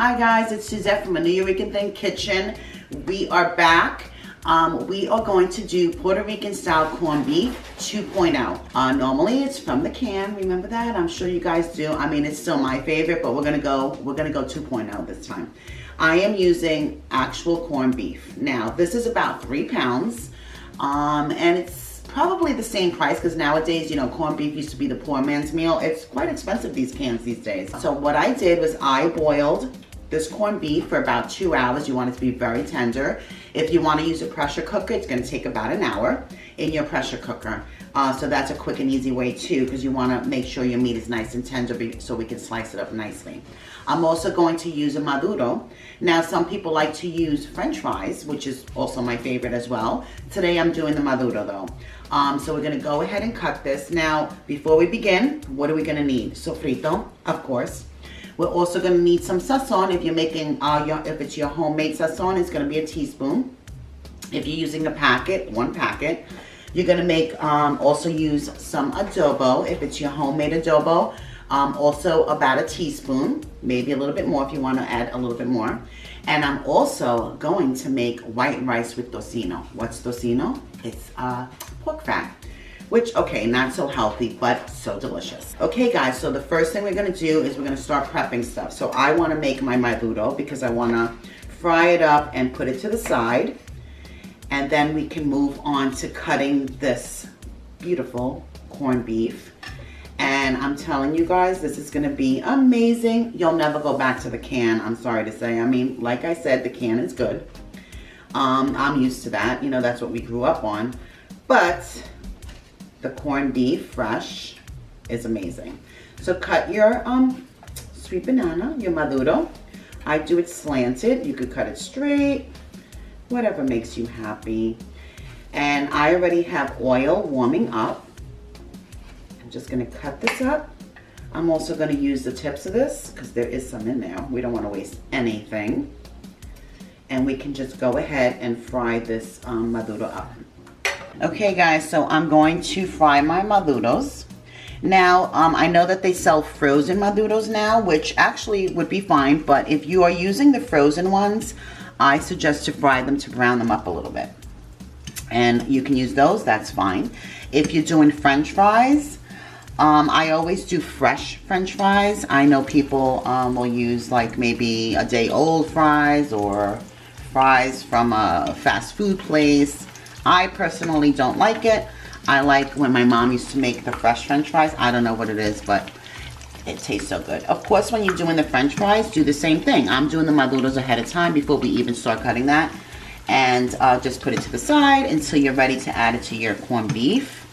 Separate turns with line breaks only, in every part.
Hi guys, it's Suzette from Anewyoricanthing Kitchen. We are back. We are going to do Puerto Rican style corned beef 2.0. Normally it's from the can. Remember that? I'm sure you guys do. I mean, it's still my favorite, but we're gonna go 2.0 this time. I am using actual corned beef. Now, this is about 3 pounds, and it's probably the same price because nowadays, you know, corned beef used to be the poor man's meal. It's quite expensive, these cans these days. So what I did was I boiled this corned beef for about 2 hours. You want it to be very tender. If you want to use a pressure cooker, it's going to take about an hour in your pressure cooker. So that's a quick and easy way too, because you want to make sure your meat is nice and tender so we can slice it up nicely. I'm also going to use a maduro. Now, some people like to use French fries, which is also my favorite as well. Today I'm doing the maduro though. So we're going to go ahead and cut this. Now, before we begin, what are we going to need? Sofrito, of course. We're also going to need some sazon. If you're making, if it's your homemade sazon, it's going to be a teaspoon. If you're using a packet, 1 packet. You're going to also use some adobo. If it's your homemade adobo, also about a teaspoon, maybe a little bit more if you want to add a little bit more. And I'm also going to make white rice with tocino. What's tocino? It's pork fat. Which, okay, not so healthy, but so delicious. Okay, guys, so the first thing we're gonna do is we're gonna start prepping stuff. So I wanna make my maduro because I wanna fry it up and put it to the side. And then we can move on to cutting this beautiful corned beef. And I'm telling you guys, this is gonna be amazing. You'll never go back to the can, I'm sorry to say. I mean, like I said, the can is good. I'm used to that, you know, that's what we grew up on. But the corned beef fresh is amazing. So cut your sweet banana, your maduro. I do it slanted. You could cut it straight, whatever makes you happy. And I already have oil warming up. I'm just gonna cut this up. I'm also gonna use the tips of this because there is some in there. We don't wanna waste anything. And we can just go ahead and fry this maduro up. Okay guys, so I'm going to fry my maduros. Now, I know that they sell frozen maduros now, which actually would be fine, but if you are using the frozen ones, I suggest to fry them to brown them up a little bit. And you can use those, that's fine. If you're doing French fries, I always do fresh French fries. I know people will use like maybe a day old fries or fries from a fast food place. I personally don't like it. I like when my mom used to make the fresh French fries. I don't know what it is, but it tastes so good. Of course, when you're doing the French fries, do the same thing. I'm doing the maduros ahead of time before we even start cutting that. And just put it to the side until you're ready to add it to your corned beef.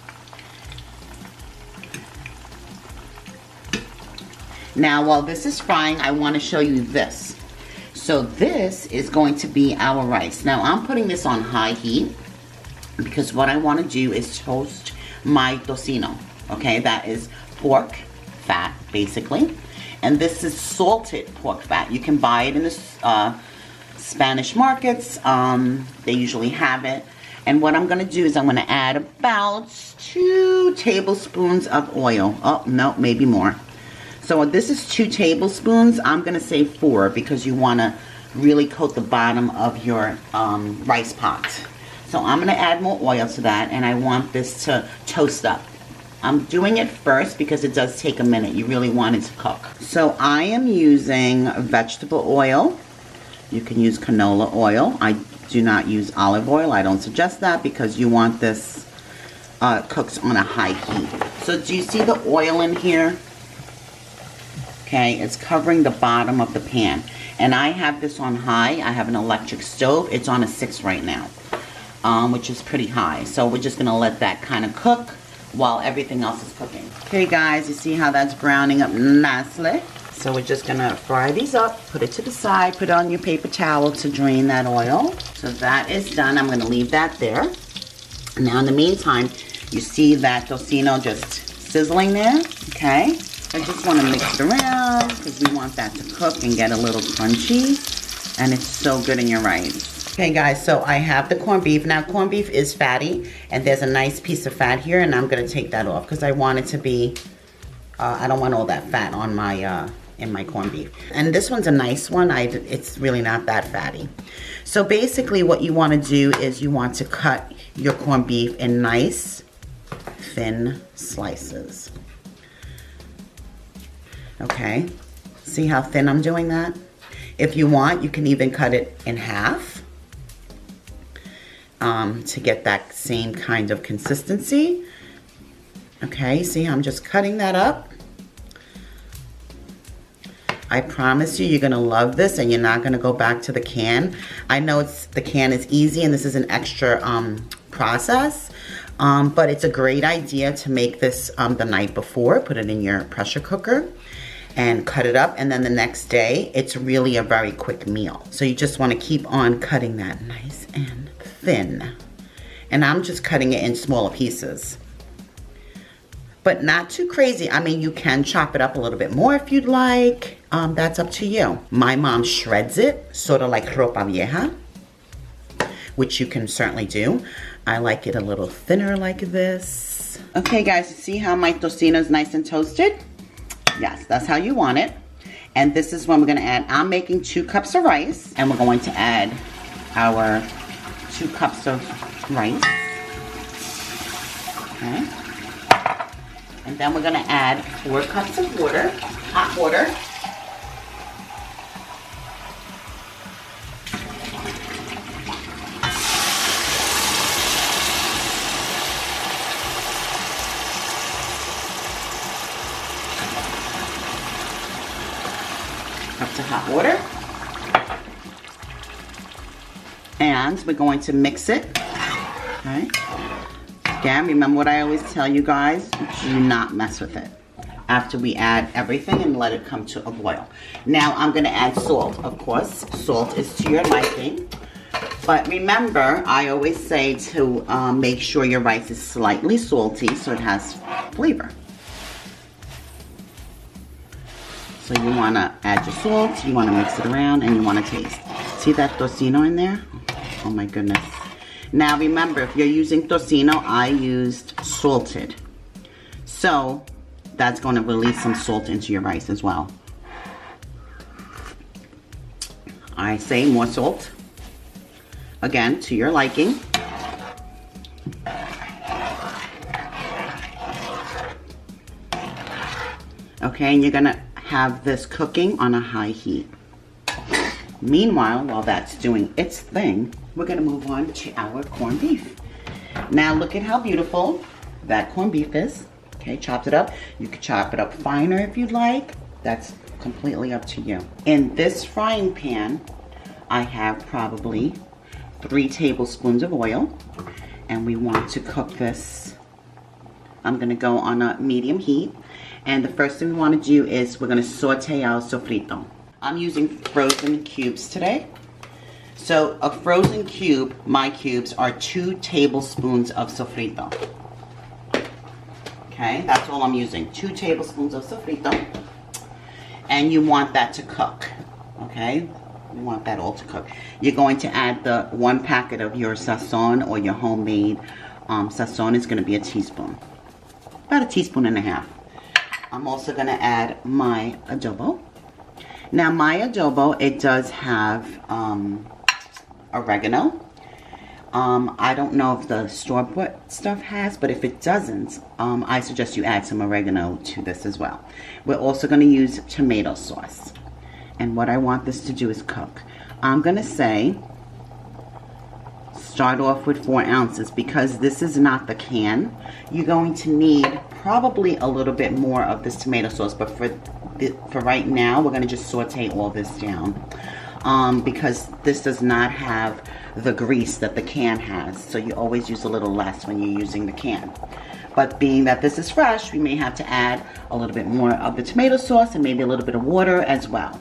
Now, while this is frying, I want to show you this. So this is going to be our rice. Now, I'm putting this on high heat, because what I want to do is toast my tocino, okay? That is pork fat, basically. And this is salted pork fat. You can buy it in the Spanish markets. They usually have it. And what I'm going to do is I'm going to add about 2 tablespoons of oil. Oh, no, maybe more. So this is 2 tablespoons. I'm going to say 4 because you want to really coat the bottom of your rice pot. So I'm going to add more oil to that, and I want this to toast up. I'm doing it first because it does take a minute. You really want it to cook. So I am using vegetable oil. You can use canola oil. I do not use olive oil. I don't suggest that because you want this cooked on a high heat. So do you see the oil in here? Okay, it's covering the bottom of the pan. And I have this on high. I have an electric stove. It's on a 6 right now. Which is pretty high. So we're just gonna let that kind of cook while everything else is cooking. Okay guys, you see how that's browning up nicely? So we're just gonna fry these up, put it to the side, put it on your paper towel to drain that oil. So that is done. I'm gonna leave that there. Now in the meantime, you see that tocino just sizzling there, okay? I just wanna mix it around because we want that to cook and get a little crunchy. And it's so good in your rice. Okay guys, so I have the corned beef. Now corned beef is fatty and there's a nice piece of fat here, and I'm gonna take that off because I want it to be, I don't want all that fat on my in my corned beef. And this one's a nice one. It's really not that fatty. So basically what you want to do is you want to cut your corned beef in nice, thin slices. Okay, see how thin I'm doing that? If you want, you can even cut it in half to get that same kind of consistency. Okay, see how I'm just cutting that up? I promise you, you're gonna love this and you're not gonna go back to the can. I know the can is easy and this is an extra process, but it's a great idea to make this the night before. Put it in your pressure cooker and cut it up, and then the next day, it's really a very quick meal. So you just wanna keep on cutting that nice and thin. And I'm just cutting it in smaller pieces. But not too crazy. I mean, you can chop it up a little bit more if you'd like. That's up to you. My mom shreds it, sort of like ropa vieja, which you can certainly do. I like it a little thinner like this. Okay guys, see how my tocino is nice and toasted? Yes, that's how you want it. And this is when we're gonna add, I'm making 2 cups of rice, and we're going to add our 2 cups of rice. Okay. And then we're gonna add 4 cups of water, hot water. Cups of hot water. And we're going to mix it, okay? Again, remember what I always tell you guys, do not mess with it after we add everything and let it come to a boil. Now I'm gonna add salt, of course. Salt is to your liking. But remember, I always say to make sure your rice is slightly salty so it has flavor. So you wanna add your salt, you wanna mix it around, and you wanna taste. See that tocino in there? Oh my goodness. Now remember, if you're using tocino, I used salted. So that's going to release some salt into your rice as well. I say more salt. Again, to your liking. Okay, and you're going to have this cooking on a high heat. Meanwhile, while that's doing its thing, we're gonna move on to our corned beef. Now look at how beautiful that corned beef is. Okay, chopped it up. You could chop it up finer if you'd like. That's completely up to you. In this frying pan, I have probably 3 tablespoons of oil, and we want to cook this. I'm gonna go on a medium heat, and the first thing we wanna do is we're gonna saute our sofrito. I'm using frozen cubes today. So a frozen cube, my cubes, are 2 tablespoons of sofrito. Okay, that's all I'm using, 2 tablespoons of sofrito. And you want that to cook, okay? You want that all to cook. You're going to add the 1 packet of your sazon or your homemade sazon is gonna be a teaspoon. About a teaspoon and a half. I'm also gonna add my adobo. Now my adobo, it does have oregano. I don't know if the store-bought stuff has, but if it doesn't, I suggest you add some oregano to this as well. We're also going to use tomato sauce. And what I want this to do is cook. I'm going to say, start off with 4 ounces because this is not the can. You're going to need probably a little bit more of this tomato sauce, but for right now, we're going to just saute all this down. Because this does not have the grease that the can has. So you always use a little less when you're using the can. But being that this is fresh, we may have to add a little bit more of the tomato sauce and maybe a little bit of water as well.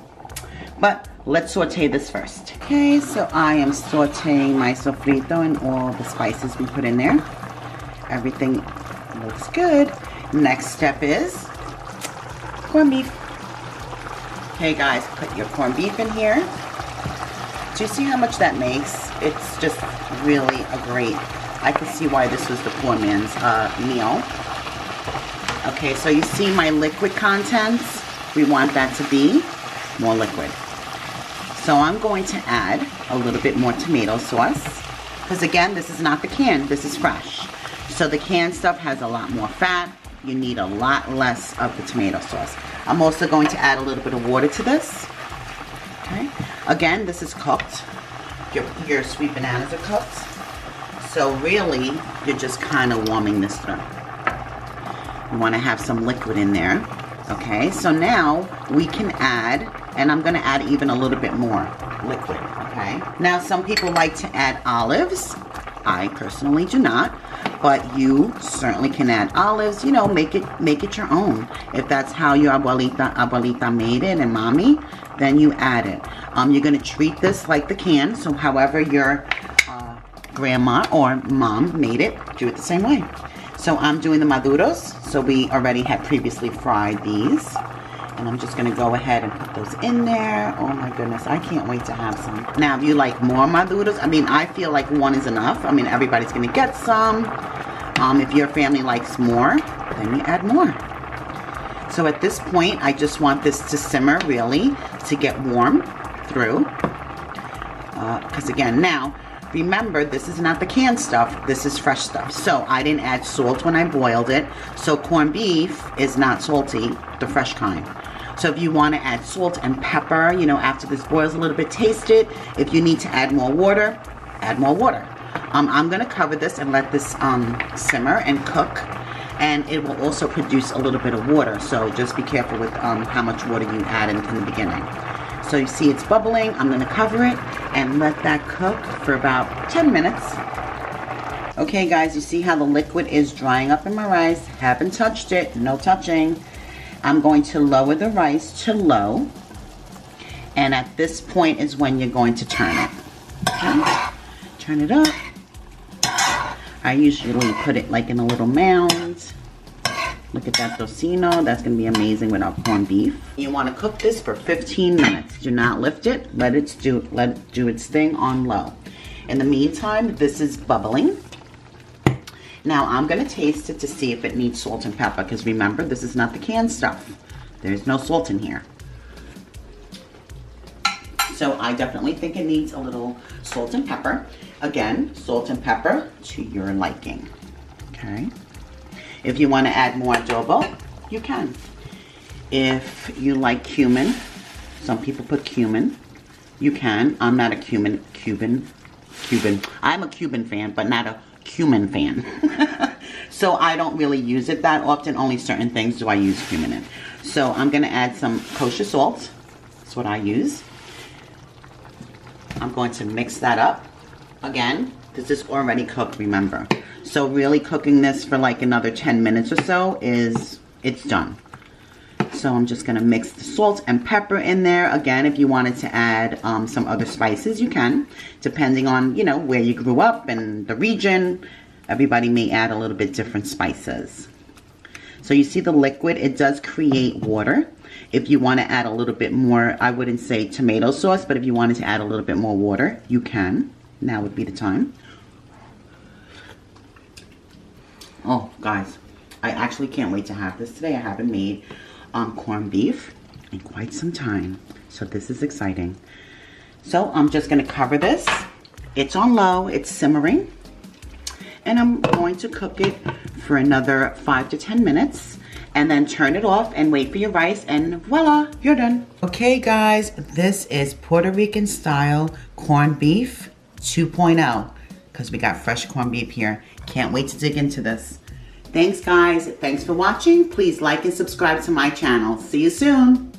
But let's saute this first. Okay, so I am sauteing my sofrito and all the spices we put in there. Everything looks good. Next step is corned beef. Okay guys, put your corned beef in here. Do you see how much that makes? It's just really a great, I can see why this was the poor man's meal. Okay, so you see my liquid contents. We want that to be more liquid. So I'm going to add a little bit more tomato sauce. Because again, this is not the can, this is fresh. So the canned stuff has a lot more fat. You need a lot less of the tomato sauce. I'm also going to add a little bit of water to this. Okay. Again, this is cooked. Your sweet bananas are cooked. So really, you're just kind of warming this through. You want to have some liquid in there. Okay, so now we can add, and I'm going to add even a little bit more liquid. Okay. Now some people like to add olives. I personally do not. But you certainly can add olives, you know, make it your own. If that's how your abuelita made it and mommy, then you add it. You're going to treat this like the can, so however your grandma or mom made it, do it the same way. So I'm doing the maduros, so we already had previously fried these. And I'm just going to go ahead and put those in there. Oh my goodness, I can't wait to have some. Now, if you like more maduros, I mean, I feel like one is enough. I mean, everybody's going to get some. If your family likes more, then you add more. So at this point, I just want this to simmer, really, to get warm through. Because again, now, remember, this is not the canned stuff. This is fresh stuff. So I didn't add salt when I boiled it. So corned beef is not salty, the fresh kind. So if you want to add salt and pepper, you know, after this boils a little bit, taste it. If you need to add more water, add more water. I'm going to cover this and let this simmer and cook. And it will also produce a little bit of water. So just be careful with how much water you add in the beginning. So you see it's bubbling. I'm going to cover it and let that cook for about 10 minutes. Okay guys, you see how the liquid is drying up in my rice. Haven't touched it, no touching. I'm going to lower the rice to low. And at this point is when you're going to turn it. Okay. Turn it up. I usually put it like in a little mound. Look at that tocino. That's going to be amazing with our corned beef. You want to cook this for 15 minutes. Do not lift it. Let it do its thing on low. In the meantime, this is bubbling. Now I'm going to taste it to see if it needs salt and pepper. Because remember, this is not the canned stuff. There's no salt in here. So I definitely think it needs a little salt and pepper. Again, salt and pepper to your liking. Okay. If you want to add more adobo, you can. If you like cumin, some people put cumin, you can. I'm not a Cuban. I'm a Cuban fan, but not a cumin fan. So I don't really use it that often. Only certain things do I use cumin in. So I'm going to add some kosher salt. That's what I use. I'm going to mix that up. Again, this is already cooked, remember. So really cooking this for like another 10 minutes or so it's done. So I'm just going to mix the salt and pepper in there. Again, if you wanted to add some other spices, you can. Depending on, you know, where you grew up and the region. Everybody may add a little bit different spices. So you see the liquid, it does create water. If you want to add a little bit more, I wouldn't say tomato sauce, but if you wanted to add a little bit more water, you can. Now would be the time. Oh, guys, I actually can't wait to have this today. I haven't made corned beef in quite some time, so this is exciting. So I'm just going to cover this. It's on low, it's simmering, and I'm going to cook it for another 5 to 10 minutes. And then turn it off and wait for your rice, and voila, you're done. Okay guys, this is Puerto Rican style corned beef 2.0, because we got fresh corned beef here. Can't wait to dig into this. Thanks guys, thanks for watching. Please like and subscribe to my channel. See you soon.